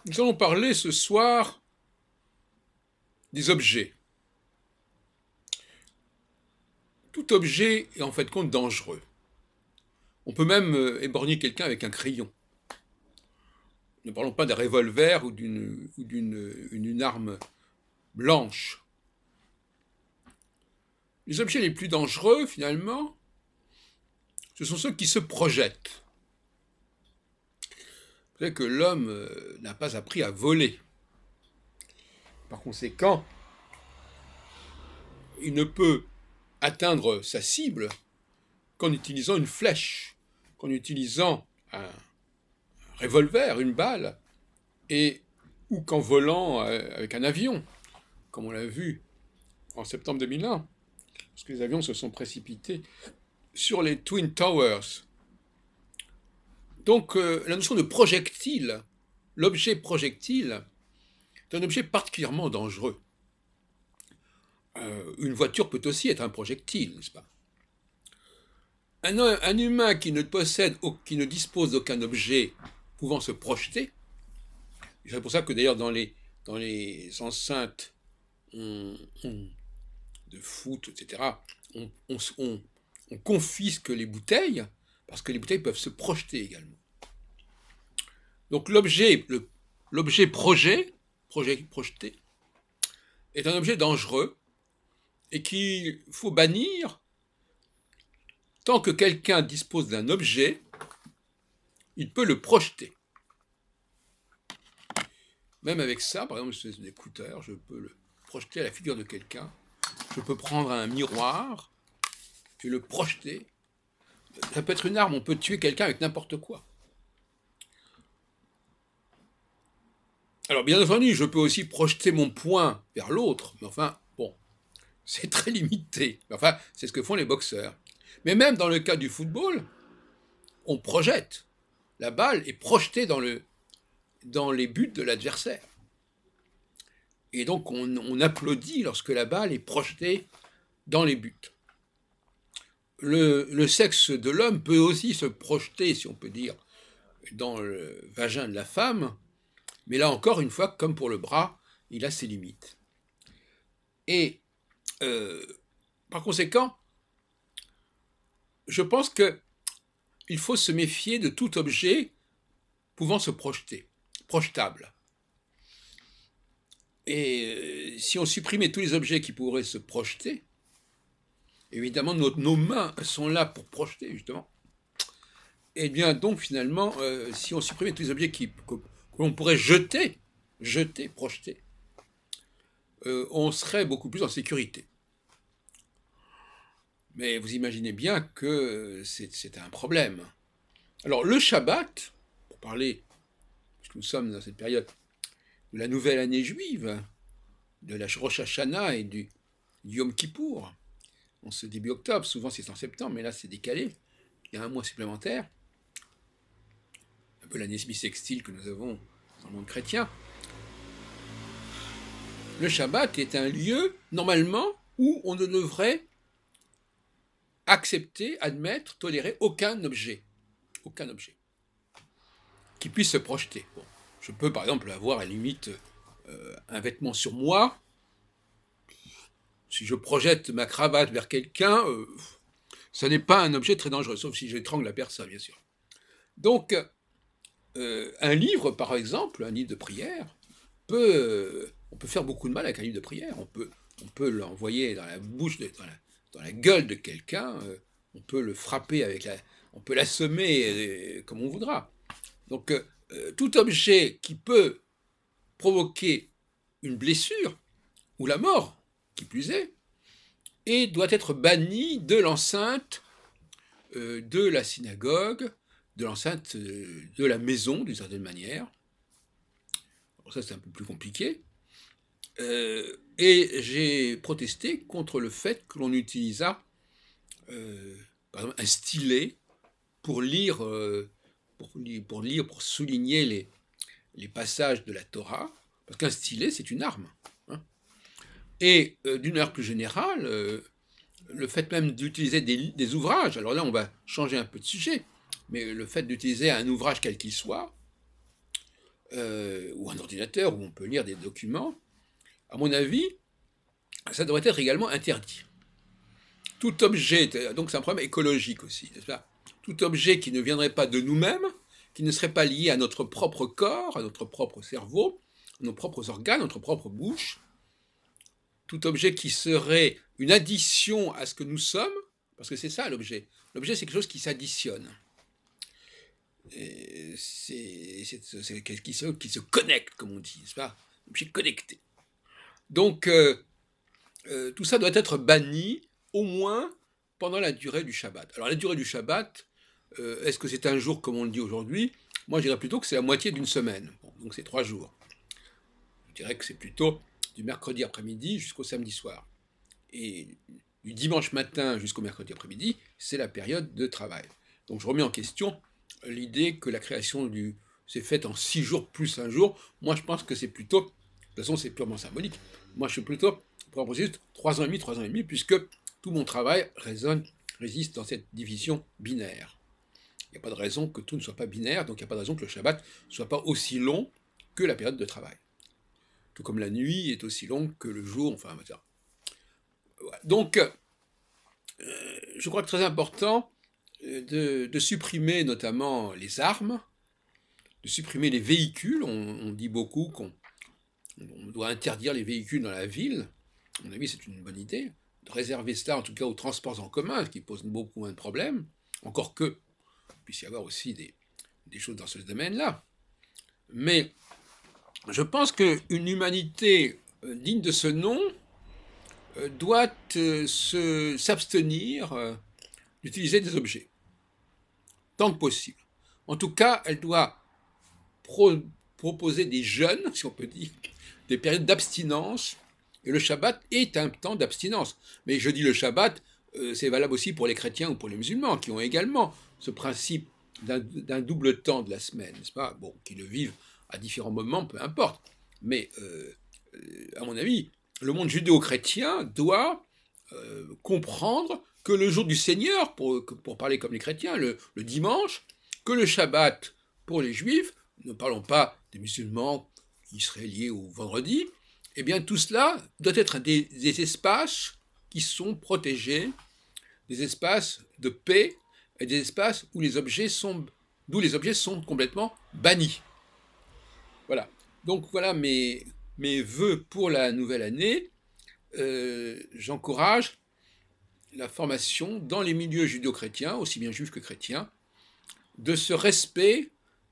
Nous allons parler ce soir des objets. Tout objet est en fait compte dangereux. On peut même éborgner quelqu'un avec un crayon. Ne parlons pas d'un revolver ou d'une arme blanche. Les objets les plus dangereux, finalement, ce sont ceux qui se projettent. Vous savez que l'homme n'a pas appris à voler. Par conséquent, il ne peut atteindre sa cible qu'en utilisant une flèche, qu'en utilisant un revolver, une balle, ou qu'en volant avec un avion, comme on l'a vu en septembre 2001, parce que les avions se sont précipités sur les Twin Towers. Donc la notion de projectile, l'objet projectile, est un objet particulièrement dangereux. Une voiture peut aussi être un projectile, n'est-ce pas? Un humain qui qui ne dispose d'aucun objet pouvant se projeter, c'est pour ça que d'ailleurs dans les enceintes de foot, etc., on confisque les bouteilles, parce que les bouteilles peuvent se projeter également. Donc l'objet projeté, est un objet dangereux et qu'il faut bannir tant que quelqu'un dispose d'un objet, il peut le projeter. Même avec ça, par exemple, c'est un écouteur, je peux le projeter à la figure de quelqu'un. Je peux prendre un miroir et le projeter. Ça peut être une arme, on peut tuer quelqu'un avec n'importe quoi. Alors bien entendu, je peux aussi projeter mon poing vers l'autre, mais enfin, bon, c'est très limité. Enfin, c'est ce que font les boxeurs. Mais même dans le cas du football, on projette. La balle est projetée dans les buts de l'adversaire. Et donc on applaudit lorsque la balle est projetée dans les buts. Le sexe de l'homme peut aussi se projeter, si on peut dire, dans le vagin de la femme, mais là encore, une fois, comme pour le bras, il a ses limites. Et par conséquent, je pense qu'il faut se méfier de tout objet pouvant se projeter, projetable. Et si on supprimait tous les objets qui pourraient se projeter, évidemment, nos mains sont là pour projeter, justement. Et bien, donc, finalement, si on supprimait tous les objets que l'on pourrait jeter, projeter, on serait beaucoup plus en sécurité. Mais vous imaginez bien que c'est un problème. Alors, le Shabbat, pour parler, puisque nous sommes dans cette période de la nouvelle année juive, de la Rosh Hashanah et du Yom Kippour, en ce début octobre, souvent c'est en septembre, mais là c'est décalé, il y a un mois supplémentaire, un peu l'année bissextile que nous avons dans le monde chrétien. Le Shabbat est un lieu, normalement, où on ne devrait accepter, admettre, tolérer aucun objet qui puisse se projeter. Bon, je peux par exemple avoir à la limite un vêtement sur moi. Si je projette ma cravate vers quelqu'un, ça n'est pas un objet très dangereux, sauf si j'étrangle la personne, bien sûr. Donc, un livre, par exemple, un livre de prière, on peut faire beaucoup de mal avec un livre de prière. On peut l'envoyer dans la bouche, dans la gueule de quelqu'un, on peut le frapper on peut l'assommer comme on voudra. Donc, tout objet qui peut provoquer une blessure ou la mort, qui plus est, et doit être banni de l'enceinte de la synagogue, de l'enceinte de la maison, d'une certaine manière. Alors ça, c'est un peu plus compliqué. Et j'ai protesté contre le fait que l'on utilisât, par exemple, un stylet pour lire, pour souligner les passages de la Torah, parce qu'un stylet, c'est une arme. Hein. Et d'une manière plus générale, le fait même d'utiliser des ouvrages, alors là on va changer un peu de sujet, mais le fait d'utiliser un ouvrage quel qu'il soit, ou un ordinateur où on peut lire des documents, à mon avis, ça devrait être également interdit. Tout objet, donc c'est un problème écologique aussi, n'est-ce pas? Tout objet qui ne viendrait pas de nous-mêmes, qui ne serait pas lié à notre propre corps, à notre propre cerveau, à nos propres organes, à notre propre bouche, tout objet qui serait une addition à ce que nous sommes, parce que c'est ça l'objet. L'objet, c'est quelque chose qui s'additionne. C'est qui se connecte, comme on dit, n'est-ce pas? L'objet connecté. Donc, tout ça doit être banni, au moins pendant la durée du Shabbat. Alors, la durée du Shabbat, est-ce que c'est un jour comme on le dit aujourd'hui? Moi, je dirais plutôt que c'est la moitié d'une semaine. Bon, donc, c'est 3 jours. Je dirais que c'est plutôt du mercredi après-midi jusqu'au samedi soir. Et du dimanche matin jusqu'au mercredi après-midi, c'est la période de travail. Donc, je remets en question l'idée que la création s'est faite en 6 jours plus un jour. Moi, je pense que c'est plutôt, de toute façon, c'est purement symbolique. Moi, je suis plutôt pour proposer 3 ans et demi, puisque tout mon travail résiste dans cette division binaire. Il n'y a pas de raison que tout ne soit pas binaire, donc il n'y a pas de raison que le Shabbat ne soit pas aussi long que la période de travail. Tout comme la nuit est aussi longue que le jour, enfin, etc. Voilà. Donc, je crois que c'est très important de supprimer notamment les armes, de supprimer les véhicules. On dit beaucoup qu'on doit interdire les véhicules dans la ville. À mon avis, c'est une bonne idée. De réserver cela, en tout cas, aux transports en commun, ce qui pose beaucoup moins de problèmes. Encore que, il puisse y avoir aussi des choses dans ce domaine-là. Mais je pense qu'une humanité digne de ce nom doit s'abstenir d'utiliser des objets, tant que possible. En tout cas, elle doit proposer des jeûnes, si on peut dire, des périodes d'abstinence, et le Shabbat est un temps d'abstinence. Mais je dis le Shabbat, c'est valable aussi pour les chrétiens ou pour les musulmans, qui ont également ce principe d'un double temps de la semaine, n'est-ce pas? Bon, qui le vivent à différents moments, peu importe. Mais, à mon avis, le monde judéo-chrétien doit comprendre que le jour du Seigneur, pour parler comme les chrétiens, le dimanche, que le Shabbat pour les juifs, ne parlons pas des musulmans qui seraient liés au vendredi, eh bien tout cela doit être des espaces qui sont protégés, des espaces de paix et des espaces où d'où les objets sont complètement bannis. Voilà. Donc voilà mes vœux pour la nouvelle année. J'encourage la formation dans les milieux judéo-chrétiens, aussi bien juifs que chrétiens, de ce respect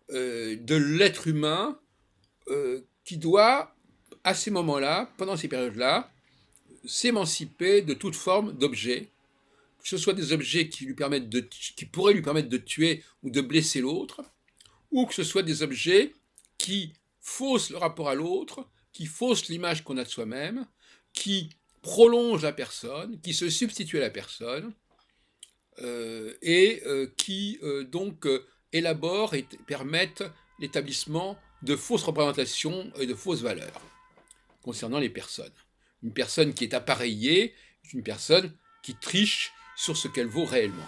de l'être humain qui doit, à ces moments-là, pendant ces périodes-là, s'émanciper de toute forme d'objet, que ce soit des objets qui pourraient lui permettre de tuer ou de blesser l'autre, ou que ce soit des objets qui faussent le rapport à l'autre, qui faussent l'image qu'on a de soi-même, qui prolongent la personne, qui se substituent à la personne, et qui donc élaborent et permettent l'établissement de fausses représentations et de fausses valeurs concernant les personnes. Une personne qui est appareillée est une personne qui triche sur ce qu'elle vaut réellement.